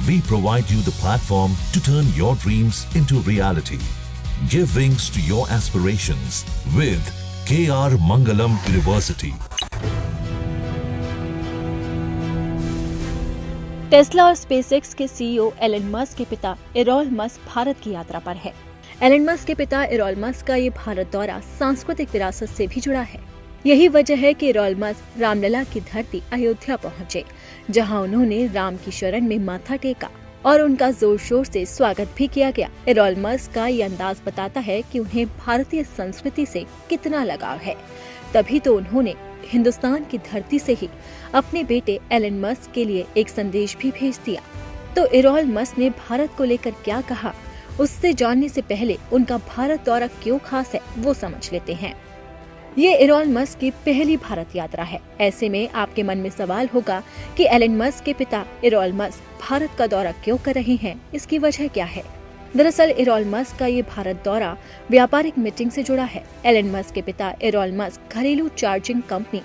We provide you the platform to turn your dreams into reality. Give wings to your aspirations with KR Mangalam University. Tesla और SpaceX के CEO Elon Musk के पिता iron Musk Bharat की यात्रा पर है। Elon Musk के पिता इरॉन मस्क का ये भारत दौरा सांस्कृतिक विरासत से भी जुड़ा है। यही वजह है कि इरॉन मस्क रामलला की धरती अयोध्या पहुंचे, जहां उन्होंने राम की शरण में माथा टेका और उनका जोर शोर से स्वागत भी किया गया। इरॉन मस्क का ये अंदाज बताता है कि उन्हें भारतीय संस्कृति से कितना लगाव है। तभी तो उन्होंने हिंदुस्तान की धरती से ही अपने बेटे एलन मस्क के लिए एक संदेश भी भेज दिया। तो इरॉन मस्क ने भारत को लेकर क्या कहा, उससे जानने से पहले उनका भारत दौरा क्यों खास है वो समझ लेते हैं। ये इरॉन मस्क की पहली भारत यात्रा है। ऐसे में आपके मन में सवाल होगा कि एलन मस्क के पिता इरॉन मस्क भारत का दौरा क्यों कर रहे हैं, इसकी वजह क्या है। दरअसल इरॉन मस्क का ये भारत दौरा व्यापारिक मीटिंग से जुड़ा है। एलन मस्क के पिता इरॉन मस्क घरेलू चार्जिंग कंपनी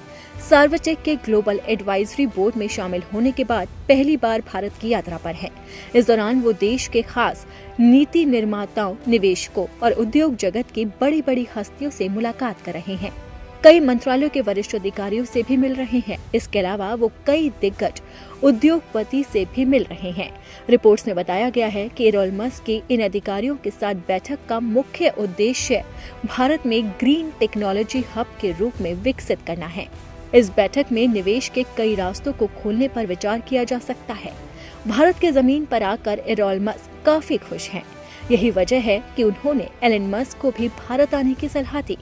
सार्वटेक के ग्लोबल एडवाइजरी बोर्ड में शामिल होने के बाद पहली बार भारत की यात्रा पर है। इस दौरान वो देश के खास नीति निर्माताओं, निवेशकों और उद्योग जगत की बड़ी बड़ी हस्तियों से मुलाकात कर रहे हैं। कई मंत्रालयों के वरिष्ठ अधिकारियों से भी मिल रहे हैं। इसके अलावा वो कई दिग्गज उद्योगपति से भी मिल रहे हैं। रिपोर्ट्स में बताया गया है कि इरॉन मस्क की इन अधिकारियों के साथ बैठक का मुख्य उद्देश्य भारत में ग्रीन टेक्नोलॉजी हब के रूप में विकसित करना है। इस बैठक में निवेश के कई रास्तों को खोलने पर विचार किया जा सकता है। भारत के जमीन पर आकर इरॉन मस्क काफी खुश हैं। यही वजह है कि उन्होंने एलन मस्क को भी भारत आने की सलाह दी।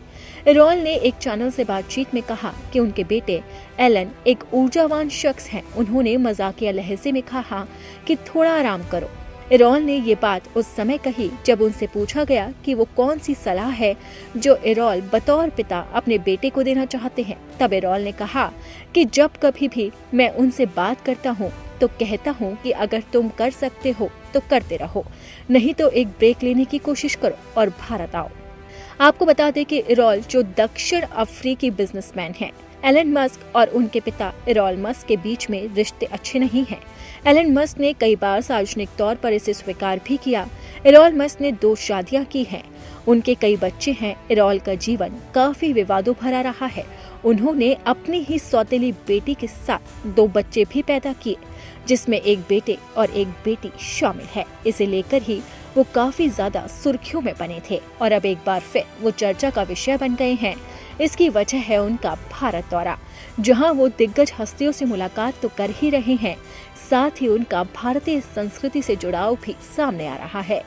इरॉन ने एक चैनल से बातचीत में कहा कि उनके बेटे एलन एक ऊर्जावान शख्स हैं। उन्होंने मजाकिया लहजे में कहा कि थोड़ा आराम करो। इरॉन ने ये बात उस समय कही जब उनसे पूछा गया कि वो कौन सी सलाह है जो इरॉन बतौर पिता अपने बेटे को देना चाहते हैं। तब इरॉन ने कहा कि जब कभी भी मैं उनसे बात करता हूँ तो कहता हूँ कि अगर तुम कर सकते हो तो करते रहो, नहीं तो एक ब्रेक लेने की कोशिश करो और भारत आओ। आपको बता दें कि इरॉन जो दक्षिण अफ्रीकी बिजनेसमैन हैं। एलन मस्क और उनके पिता इरॉन मस्क के बीच में रिश्ते अच्छे नहीं हैं। एलन मस्क ने कई बार सार्वजनिक तौर पर इसे स्वीकार भी किया। इरॉन मस्क ने 2 शादियां की हैं। उनके कई बच्चे हैं। इरॉन का जीवन काफी विवादों भरा रहा है। उन्होंने अपनी ही सौतेली बेटी के साथ 2 बच्चे भी पैदा किए, जिसमें एक बेटे और एक बेटी शामिल है। इसे लेकर ही वो काफी ज्यादा सुर्खियों में बने थे और अब एक बार फिर वो चर्चा का विषय बन गए हैं। इसकी वजह है उनका भारत दौरा, जहां वो दिग्गज हस्तियों से मुलाकात तो कर ही रहे हैं, साथ ही उनका भारतीय संस्कृति से जुड़ाव भी सामने आ रहा है।